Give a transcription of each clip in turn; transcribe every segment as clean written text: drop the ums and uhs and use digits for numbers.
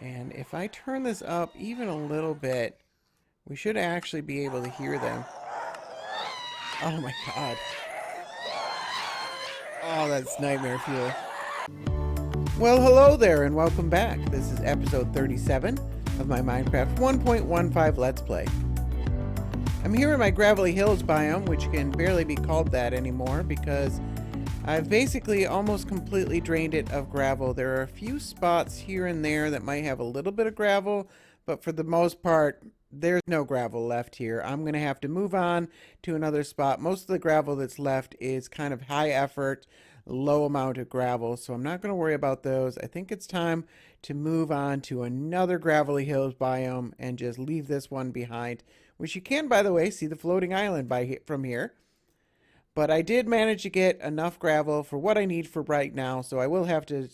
And if I turn this up even a little bit, we should actually be able to hear them. Oh my god. Oh, that's nightmare fuel. Well, hello there and welcome back. This is episode 37 of my Minecraft 1.15 Let's Play. I'm here in my Gravelly Hills biome, which can barely be called that anymore because I've basically almost completely drained it of gravel. There are a few spots here and there that might have a little bit of gravel, but for the most part, there's no gravel left here. I'm going to have to move on to another spot. Most of the gravel that's left is kind of high effort, low amount of gravel, so I'm not going to worry about those. I think it's time to move on to another Gravelly Hills biome and just leave this one behind, which you can, by the way, see the floating island from here. But I did manage to get enough gravel for what I need for right now, so I will have to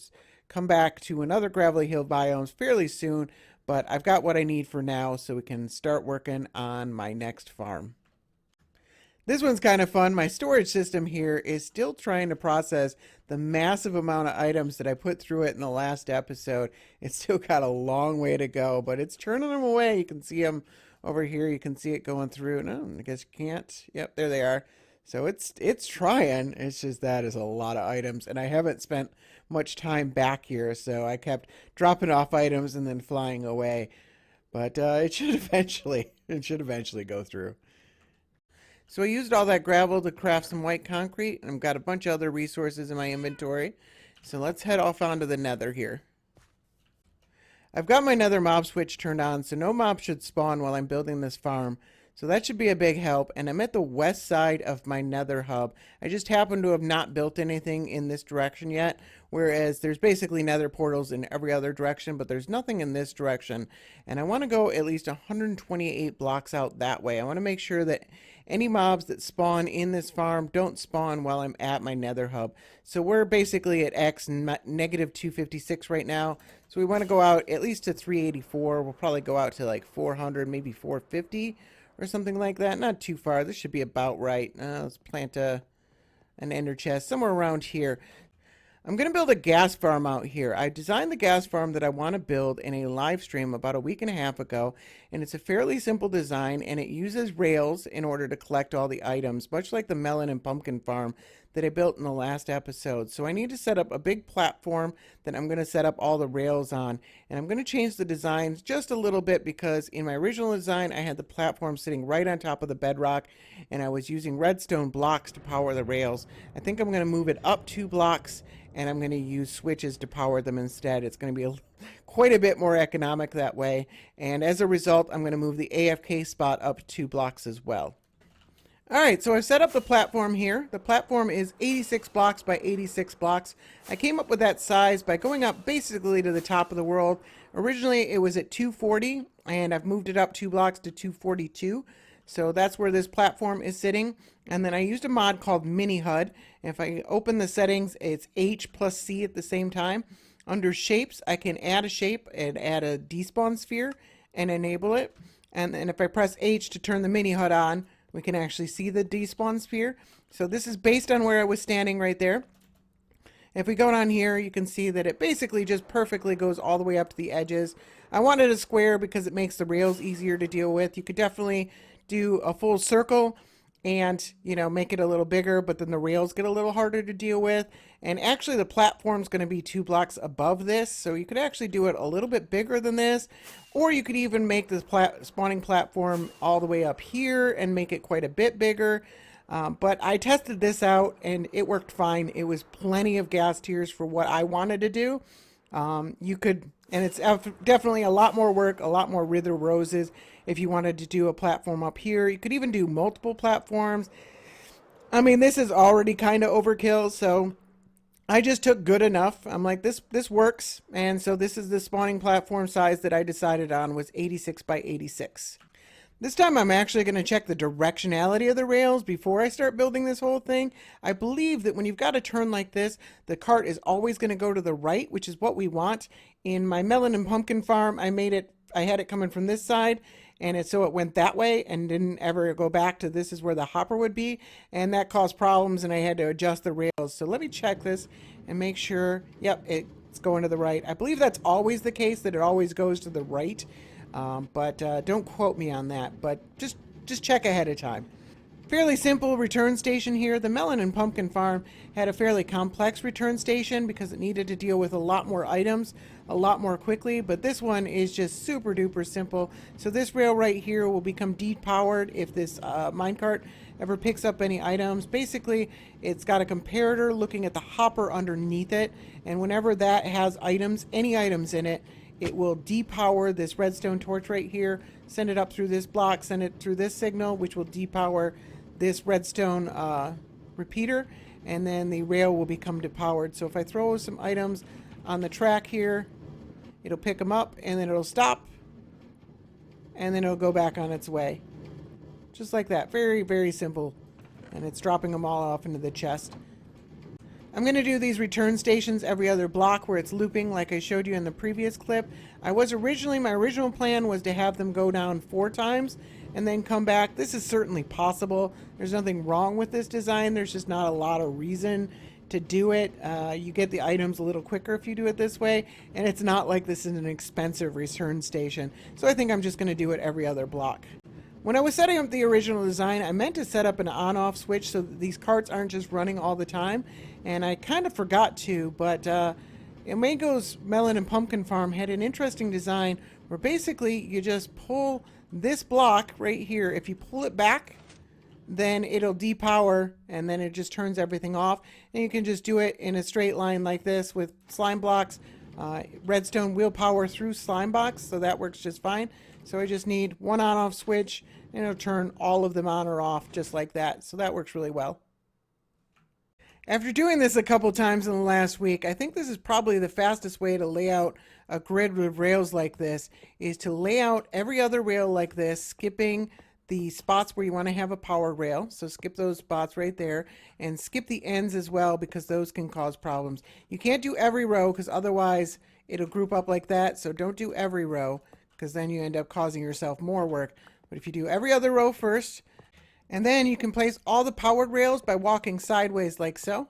come back to another Gravelly Hill biomes fairly soon, but I've got what I need for now so we can start working on my next farm. This one's kind of fun. My storage system here is still trying to process the massive amount of items that I put through it in the last episode. It's still got a long way to go, but it's turning them away. You can see them over here. You can see it going through. No, I guess you can't. Yep, there they are. So it's trying. It's just that is a lot of items, and I haven't spent much time back here, so I kept dropping off items and then flying away. But it should eventually go through. So I used all that gravel to craft some white concrete, and I've got a bunch of other resources in my inventory. So let's head off onto the nether here. I've got my nether mob switch turned on, so no mobs should spawn while I'm building this farm. So that should be a big help, and I'm at the west side of my nether hub. I just happen to have not built anything in this direction yet, whereas there's basically nether portals in every other direction, but there's nothing in this direction. And I want to go at least 128 blocks out that way. I want to make sure that any mobs that spawn in this farm don't spawn while I'm at my nether hub. So we're basically at X negative 256 right now. So we want to go out at least to 384. We'll probably go out to like 400, maybe 450 or something like that. Not too far. This should be about right. Let's plant an ender chest somewhere around here. I'm going to build a gas farm out here. I designed the gas farm that I want to build in a live stream about a week and a half ago, and it's a fairly simple design, and it uses rails in order to collect all the items, much like the melon and pumpkin farm that I built in the last episode. So I need to set up a big platform that I'm going to set up all the rails on, and I'm going to change the designs just a little bit because in my original design I had the platform sitting right on top of the bedrock, and I was using redstone blocks to power the rails. I think I'm going to move it up 2 blocks, and I'm going to use switches to power them instead. It's going to be quite a bit more economic that way, and as a result I'm going to move the AFK spot up 2 blocks as well. Alright, so I've set up the platform here. The platform is 86 blocks by 86 blocks. I came up with that size by going up basically to the top of the world. Originally it was at 240, and I've moved it up 2 blocks to 242. So that's where this platform is sitting. And then I used a mod called Mini HUD. If I open the settings, it's H plus C at the same time. Under shapes, I can add a shape and add a despawn sphere and enable it. And then if I press H to turn the Mini HUD on, we can actually see the despawn sphere. So this is based on where I was standing right there. If we go down here, you can see that it basically just perfectly goes all the way up to the edges. I wanted a square because it makes the rails easier to deal with. You could definitely do a full circle and, you know, make it a little bigger, but then the rails get a little harder to deal with. And actually the platform's going to be 2 blocks above this, so you could actually do it a little bit bigger than this, or you could even make this spawning platform all the way up here and make it quite a bit bigger. But I tested this out and it worked fine. It was plenty of gas tiers for what I wanted to do. You could, and it's definitely a lot more work, a lot more wither roses if you wanted to do a platform up here. You could even do multiple platforms. I mean, this is already kind of overkill, so I just took good enough. I'm like, this works, and so this is the spawning platform size that I decided on was 86 by 86. This time I'm actually going to check the directionality of the rails before I start building this whole thing. I believe that when you've got a turn like this, the cart is always going to go to the right, which is what we want. In my melon and pumpkin farm, I had it coming from this side, and so it went that way and didn't ever go back to this is where the hopper would be, and that caused problems and I had to adjust the rails. So let me check this and make sure. Yep, it's going to the right. I believe that's always the case, that it always goes to the right. But don't quote me on that. But just check ahead of time. Fairly simple return station here. The melon and pumpkin farm had a fairly complex return station because it needed to deal with a lot more items a lot more quickly, but this one is just super duper simple. So this rail right here will become depowered if this minecart ever picks up any items. Basically, it's got a comparator looking at the hopper underneath it, and whenever that has items, any items in it, it will depower this redstone torch right here, send it up through this block, send it through this signal, which will depower this redstone repeater, and then the rail will become depowered. So if I throw some items on the track here, it'll pick them up, and then it'll stop, and then it'll go back on its way. Just like that. Very, very simple. And it's dropping them all off into the chest. I'm going to do these return stations every other block where it's looping like I showed you in the previous clip. My original plan was to have them go down 4 times and then come back. This is certainly possible. There's nothing wrong with this design. There's just not a lot of reason to do it. You get the items a little quicker if you do it this way, and it's not like this is an expensive return station. So I think I'm just going to do it every other block. When I was setting up the original design, I meant to set up an on-off switch so that these carts aren't just running all the time, and I kind of forgot to, but Mango's Melon and Pumpkin Farm had an interesting design where basically you just pull this block right here. If you pull it back, then it'll depower, and then it just turns everything off, and you can just do it in a straight line like this with slime blocks. Redstone will power through slime blocks, so that works just fine. So I just need one on-off switch, and it'll turn all of them on or off just like that. So that works really well. After doing this a couple times in the last week, I think this is probably the fastest way to lay out a grid with rails like this, is to lay out every other rail like this, skipping the spots where you want to have a power rail. So skip those spots right there, and skip the ends as well, because those can cause problems. You can't do every row because otherwise it'll group up like that. So don't do every row, because then you end up causing yourself more work. But if you do every other row first, and then you can place all the powered rails by walking sideways like so.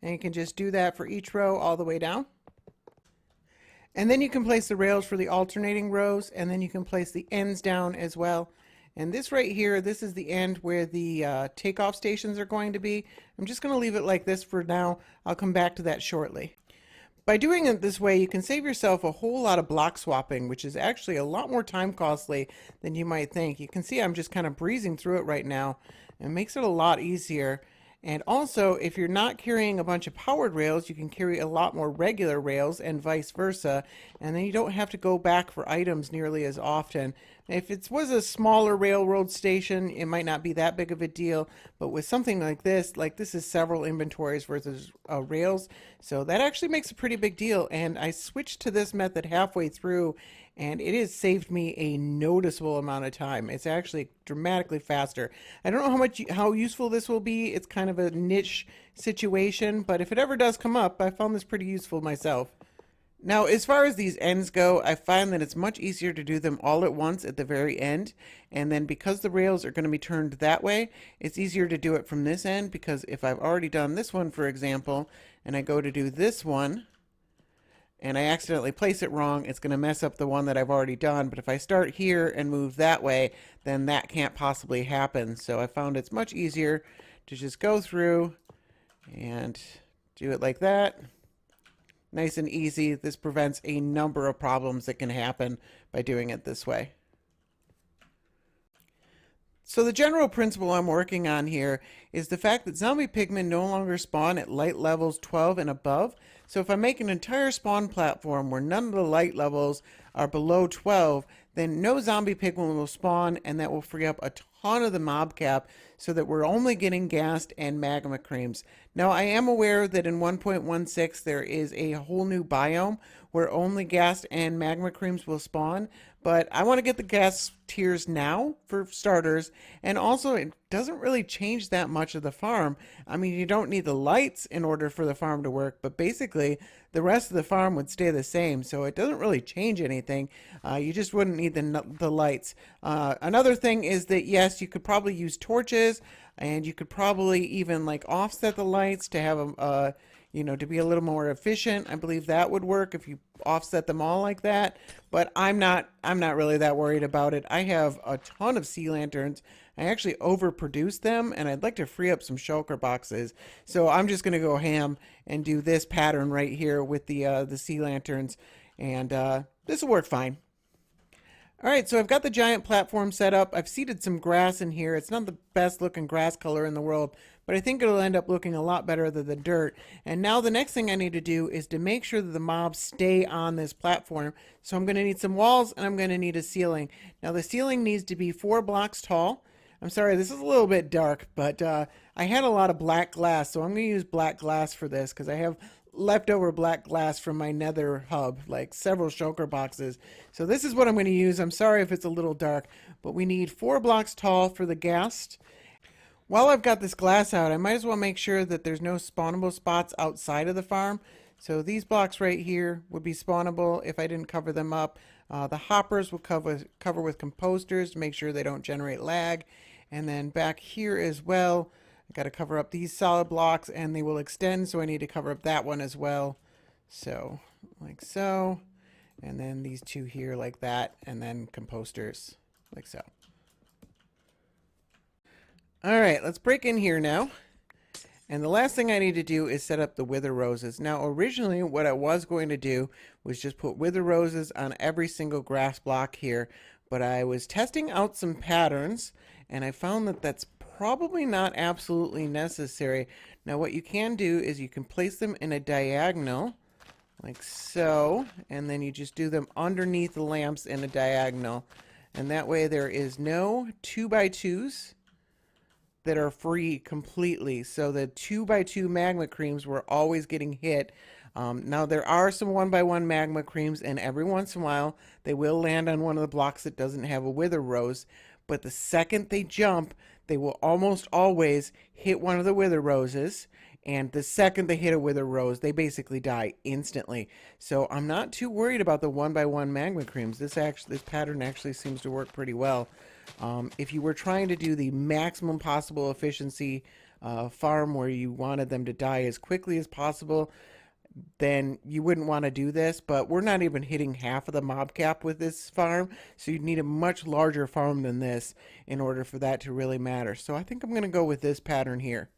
And you can just do that for each row all the way down. And then you can place the rails for the alternating rows, and then you can place the ends down as well. And this right here, this is the end where the takeoff stations are going to be. I'm just going to leave it like this for now. I'll come back to that shortly. By doing it this way, you can save yourself a whole lot of block swapping, which is actually a lot more time costly than you might think. You can see I'm just kind of breezing through it right now. It makes it a lot easier. And also, if you're not carrying a bunch of powered rails, you can carry a lot more regular rails and vice versa. And then you don't have to go back for items nearly as often. If it was a smaller railroad station, it might not be that big of a deal. But with something like this is several inventories versus rails. So that actually makes a pretty big deal. And I switched to this method halfway through, and it has saved me a noticeable amount of time. It's actually dramatically faster. I don't know how useful this will be. It's kind of a niche situation, but if it ever does come up, I found this pretty useful myself. Now, as far as these ends go, I find that it's much easier to do them all at once at the very end. And then because the rails are going to be turned that way, it's easier to do it from this end, because if I've already done this one, for example, and I go to do this one, and I accidentally place it wrong, it's going to mess up the one that I've already done. But if I start here and move that way, then that can't possibly happen. So I found it's much easier to just go through and do it like that. Nice and easy. This prevents a number of problems that can happen by doing it this way. So the general principle I'm working on here is the fact that zombie pigmen no longer spawn at light levels 12 and above. So if I make an entire spawn platform where none of the light levels are below 12, then no zombie pigmen will spawn, and that will free up a ton of the mob cap so that we're only getting ghast and magma creams. Now, I am aware that in 1.16 there is a whole new biome where only ghast and magma creams will spawn, but I want to get the ghast tiers now for starters, and also it doesn't really change that much of the farm. I mean, you don't need the lights in order for the farm to work, but basically the rest of the farm would stay the same, so it doesn't really change anything. You just wouldn't need the lights. Another thing is that yes, you could probably use torches, and you could probably even like offset the lights to have you know, to be a little more efficient. I believe that would work if you offset them all like that, but I'm not really that worried about it. I have a ton of sea lanterns. I actually overproduced them, and I'd like to free up some shulker boxes. So I'm just going to go ham and do this pattern right here with the sea lanterns, and this will work fine. All right, so I've got the giant platform set up. I've seeded some grass in here. It's not the best looking grass color in the world, but I think it'll end up looking a lot better than the dirt. And now the next thing I need to do is to make sure that the mobs stay on this platform. So I'm going to need some walls, and I'm going to need a ceiling. Now the ceiling needs to be 4 blocks tall. I'm sorry, this is a little bit dark, but I had a lot of black glass, so I'm going to use black glass for this because I have leftover black glass from my nether hub, like several shulker boxes. So this is what I'm going to use. I'm sorry if it's a little dark, but we need 4 blocks tall for the Ghast. While I've got this glass out, I might as well make sure that there's no spawnable spots outside of the farm. So these blocks right here would be spawnable if I didn't cover them up. The hoppers will cover with composters to make sure they don't generate lag. And then back here as well, I got to cover up these solid blocks, and they will extend, so I need to cover up that one as well. So, like so. And then these 2 here like that, and then composters, like so. All right, let's break in here now. And the last thing I need to do is set up the wither roses. Now, originally, what I was going to do was just put wither roses on every single grass block here. But I was testing out some patterns, and I found that that's probably not absolutely necessary. Now, what you can do is you can place them in a diagonal, like so, and then you just do them underneath the lamps in a diagonal. And that way there is no 2x2s that are free completely. So the 2x2 magma creams were always getting hit. Now there are some 1x1 magma creams, and every once in a while they will land on one of the blocks that doesn't have a wither rose, but the second they jump, they will almost always hit one of the wither roses, and the second they hit a wither rose, they basically die instantly. So I'm not too worried about the 1x1 magma creams. This pattern actually seems to work pretty well. If you were trying to do the maximum possible efficiency farm where you wanted them to die as quickly as possible, then you wouldn't want to do this, but we're not even hitting half of the mob cap with this farm, so you'd need a much larger farm than this in order for that to really matter. So I think I'm going to go with this pattern here.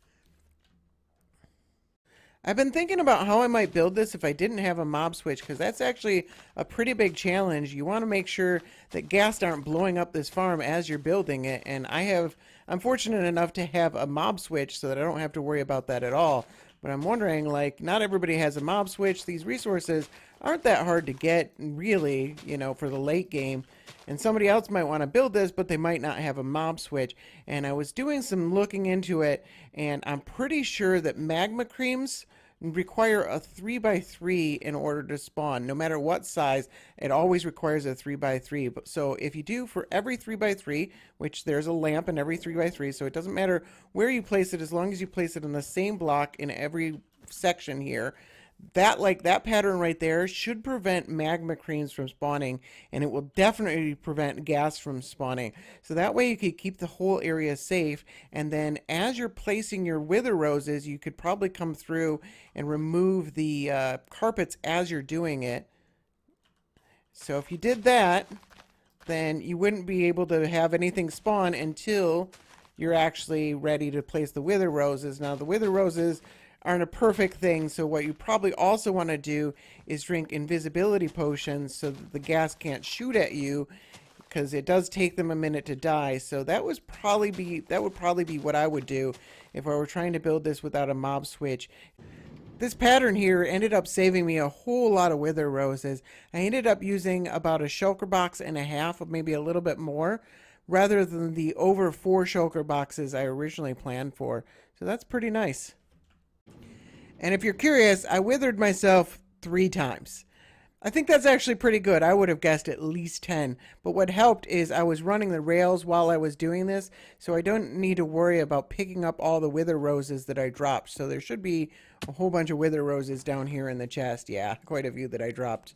I've been thinking about how I might build this if I didn't have a mob switch, because that's actually a pretty big challenge. You want to make sure that Ghasts aren't blowing up this farm as you're building it, and I'm fortunate enough to have a mob switch so that I don't have to worry about that at all. But I'm wondering, like, not everybody has a mob switch. These resources aren't that hard to get, really, you know, for the late game. And somebody else might want to build this, but they might not have a mob switch. And I was doing some looking into it, and I'm pretty sure that magma creams require a 3x3 in order to spawn. No matter what size, it always requires a 3x3. So if you do for every 3x3, which there's a lamp in every 3x3, so it doesn't matter where you place it as long as you place it in the same block in every section here, that pattern right there should prevent magma creams from spawning, and it will definitely prevent gas from spawning. So that way you could keep the whole area safe, and then as you're placing your wither roses, you could probably come through and remove the carpets as you're doing it. So if you did that, then you wouldn't be able to have anything spawn until you're actually ready to place the wither roses. Now the wither roses aren't a perfect thing, so what you probably also want to do is drink invisibility potions so that the gas can't shoot at you, because it does take them a minute to die. So that would probably be what I would do if I were trying to build this without a mob switch. This pattern here ended up saving me a whole lot of wither roses. I ended up using about a shulker box and a half, or maybe a little bit more, rather than the over 4 shulker boxes I originally planned for. So that's pretty nice. And if you're curious, I withered myself 3 times. I think that's actually pretty good. I would have guessed at least 10. But what helped is I was running the rails while I was doing this, so I don't need to worry about picking up all the wither roses that I dropped. So there should be a whole bunch of wither roses down here in the chest. Yeah, quite a few that I dropped.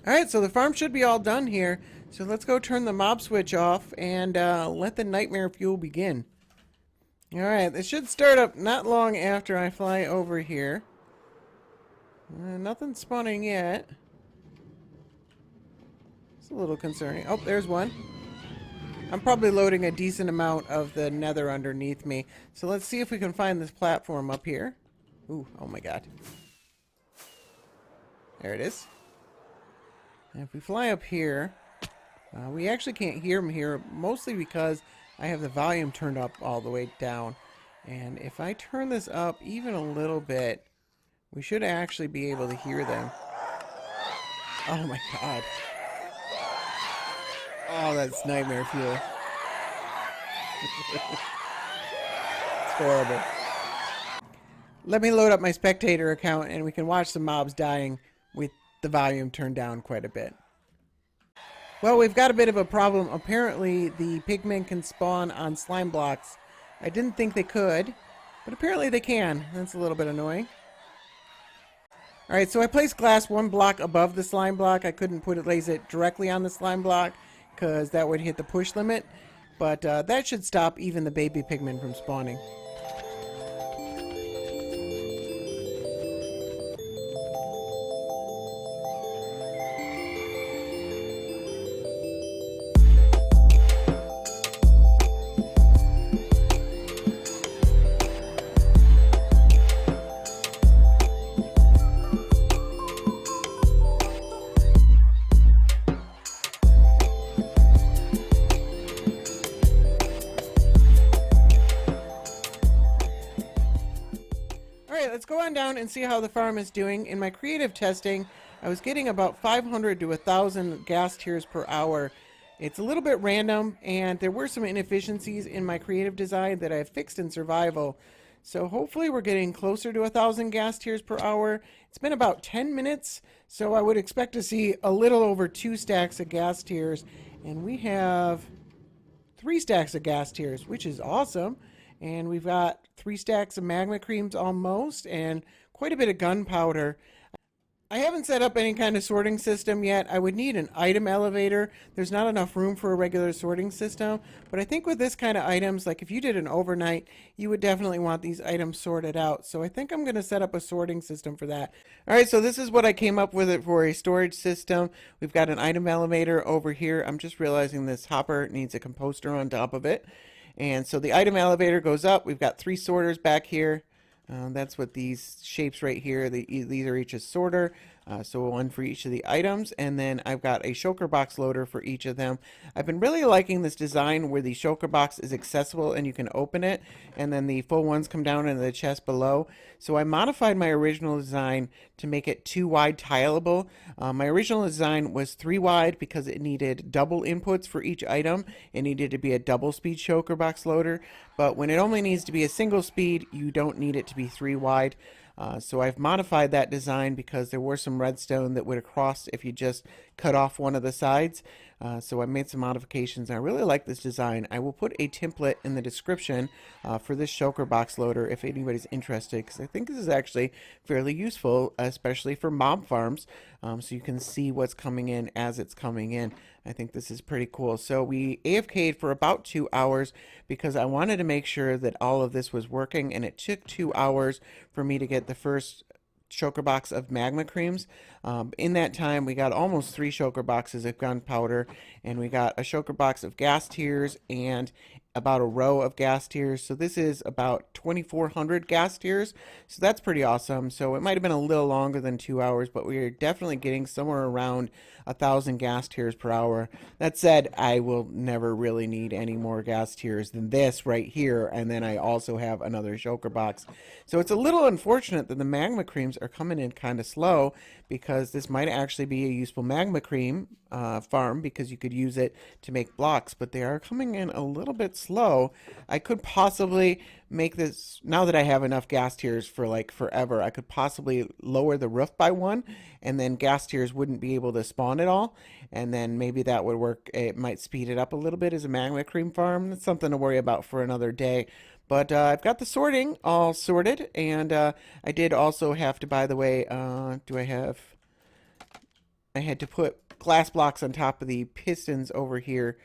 Alright, so the farm should be all done here. So let's go turn the mob switch off and let the nightmare fuel begin. Alright, this should start up not long after I fly over here. Nothing spawning yet. It's a little concerning. Oh, there's one. I'm probably loading a decent amount of the nether underneath me. So let's see if we can find this platform up here. Ooh, oh my god. There it is. And if we fly up here, we actually can't hear them here, mostly because I have the volume turned up all the way down. And if I turn this up even a little bit, we should actually be able to hear them. Oh my god. Oh, that's nightmare fuel. It's horrible. Let me load up my spectator account and we can watch some mobs dying with the volume turned down quite a bit. Well, we've got a bit of a problem. Apparently, the pigmen can spawn on slime blocks. I didn't think they could, but apparently they can. That's a little bit annoying. Alright, so I placed glass one block above the slime block. I couldn't place it directly on the slime block because that would hit the push limit. But that should stop even the baby pigmen from spawning. Let's go on down and see how the farm is doing. In my creative testing, I was getting about 500 to 1,000 gas tiers per hour. It's a little bit random, and there were some inefficiencies in my creative design that I have fixed in survival. So hopefully we're getting closer to 1,000 gas tiers per hour. It's been about 10 minutes, so I would expect to see a little over 2 stacks of gas tiers. And we have 3 stacks of gas tiers, which is awesome. And we've got 3 stacks of magma creams almost, and quite a bit of gunpowder. I haven't set up any kind of sorting system yet. I would need an item elevator. There's not enough room for a regular sorting system, but I think with this kind of items, like if you did an overnight, you would definitely want these items sorted out. So I think I'm going to set up a sorting system for that. Alright, so this is what I came up with it for a storage system. We've got an item elevator over here. I'm just realizing this hopper needs a composter on top of it. And so the item elevator goes up. We've got 3 sorters back here. That's what these shapes right here, these are each a sorter. So one for each of the items, and then I've got a shulker box loader for each of them. I've been really liking this design where the shulker box is accessible and you can open it, and then the full ones come down into the chest below. So I modified my original design to make it 2 wide tileable. My original design was 3 wide because it needed double inputs for each item. It needed to be a double speed shulker box loader, but when it only needs to be a single speed, you don't need it to be 3 wide. So I've modified that design because there were some redstone that would have crossed if you just cut off one of the sides. So I made some modifications. I really like this design. I will put a template in the description for this shulker box loader if anybody's interested, because I think this is actually fairly useful, especially for mob farms, so you can see what's coming in as it's coming in. I think this is pretty cool. So we AFK'd for about 2 hours because I wanted to make sure that all of this was working, and it took 2 hours for me to get the first shulker box of magma creams. In that time, we got almost 3 shulker boxes of gunpowder, and we got a shulker box of gas tiers and about a row of gas tiers. So this is about 2,400 gas tiers. So that's pretty awesome. So it might have been a little longer than 2 hours, but we are definitely getting somewhere around 1,000 gas tiers per hour. That said, I will never really need any more gas tiers than this right here, and then I also have another shulker box. So it's a little unfortunate that the magma creams are coming in kind of slow, because this might actually be a useful magma cream farm, because you could use it to make blocks, but they are coming in a little bit slow. I could possibly make this, now that I have enough gas tiers for like forever, I could possibly lower the roof by 1, and then gas tiers wouldn't be able to spawn at all, and then maybe that would work. It might speed it up a little bit as a magma cream farm. That's something to worry about for another day. But I've got the sorting all sorted, and I did also have to, by the way, I had to put glass blocks on top of the pistons over here,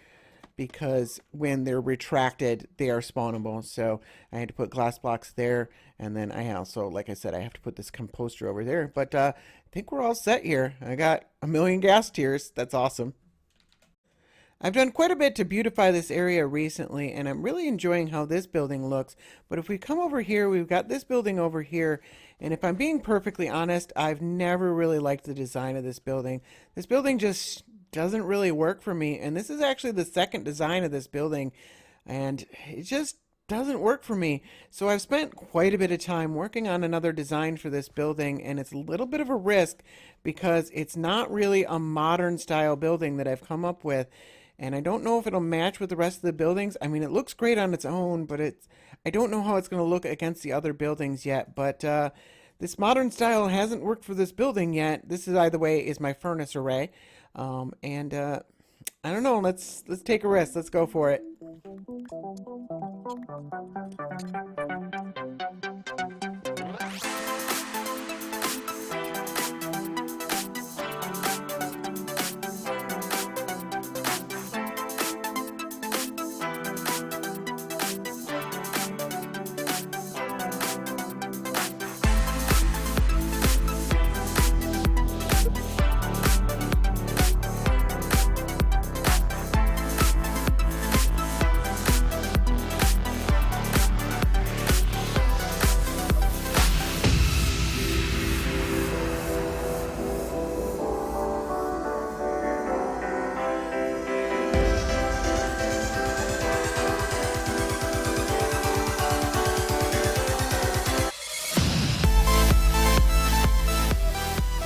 because when they're retracted, they are spawnable. So I had to put glass blocks there, and then I also, like I said, I have to put this composter over there. But I think we're all set here. I got 1,000,000 gas tiers. That's awesome. I've done quite a bit to beautify this area recently, and I'm really enjoying how this building looks. But if we come over here, we've got this building over here, and if I'm being perfectly honest, I've never really liked the design of this building. This building just doesn't really work for me, and this is actually the second design of this building, and it just doesn't work for me. So I've spent quite a bit of time working on another design for this building, and it's a little bit of a risk because it's not really a modern style building that I've come up with. And I don't know if it'll match with the rest of the buildings. I mean, it looks great on its own, but I don't know how it's going to look against the other buildings yet. But this modern style hasn't worked for this building yet. This is, either way, is my furnace array. I don't know. Let's take a risk. Let's go for it.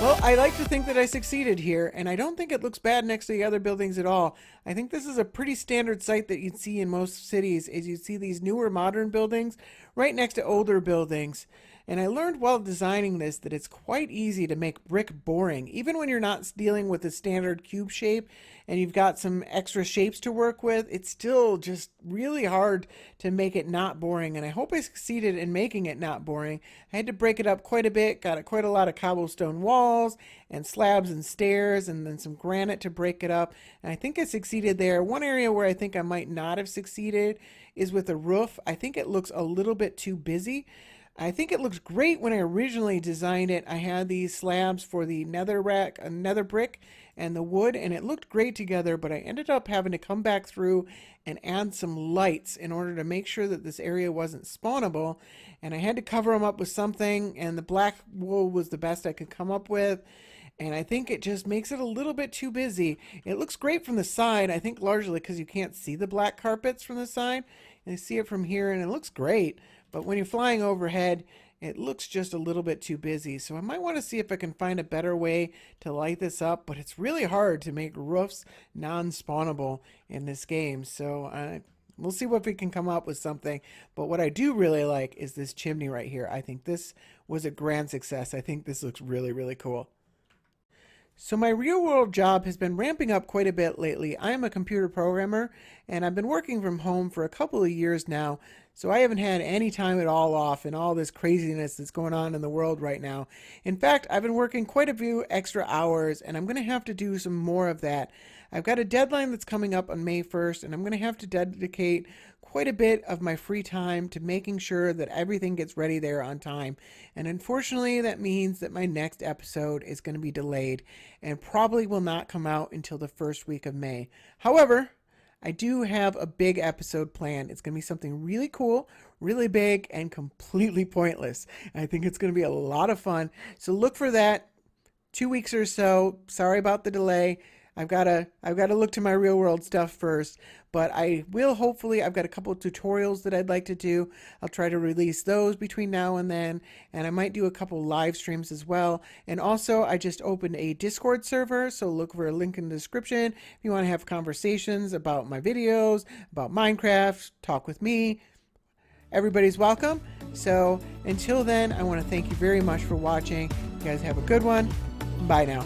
Well, I like to think that I succeeded here, and I don't think it looks bad next to the other buildings at all. I think this is a pretty standard sight that you'd see in most cities, is you'd see these newer modern buildings right next to older buildings. And I learned while designing this that it's quite easy to make brick boring, even when you're not dealing with a standard cube shape and you've got some extra shapes to work with. It's still just really hard to make it not boring, and I hope I succeeded in making it not boring. I had to break it up quite a bit, got quite a lot of cobblestone walls and slabs and stairs, and then some granite to break it up, and I think I succeeded there. One area where I think I might not have succeeded is with the roof. I think it looks a little bit too busy. I think it looks great when I originally designed it. I had these slabs for the nether brick and the wood, and it looked great together, but I ended up having to come back through and add some lights in order to make sure that this area wasn't spawnable, and I had to cover them up with something, and the black wool was the best I could come up with. And I think it just makes it a little bit too busy. It looks great from the side, I think largely because you can't see the black carpets from the side. And you see it from here, and it looks great. But when you're flying overhead, it looks just a little bit too busy. So I might want to see if I can find a better way to light this up. But it's really hard to make roofs non-spawnable in this game. So we'll see if we can come up with something. But what I do really like is this chimney right here. I think this was a grand success. I think this looks really, really cool. So my real world job has been ramping up quite a bit lately. I am a computer programmer, and I've been working from home for a couple of years now, so I haven't had any time at all off in all this craziness that's going on in the world right now. In fact, I've been working quite a few extra hours, and I'm going to have to do some more of that. I've got a deadline that's coming up on May 1st, and I'm going to have to dedicate quite a bit of my free time to making sure that everything gets ready there on time. And unfortunately, that means that my next episode is going to be delayed and probably will not come out until the first week of May. However, I do have a big episode planned. It's going to be something really cool, really big, and completely pointless. I think it's going to be a lot of fun. So look for that 2 weeks or so. Sorry about the delay. I've got to look to my real world stuff first, but I will hopefully. I've got a couple of tutorials that I'd like to do. I'll try to release those between now and then, and I might do a couple live streams as well. And also, I just opened a Discord server, so look for a link in the description if you want to have conversations about my videos, about Minecraft, talk with me. Everybody's welcome. So until then, I want to thank you very much for watching. You guys have a good one. Bye now.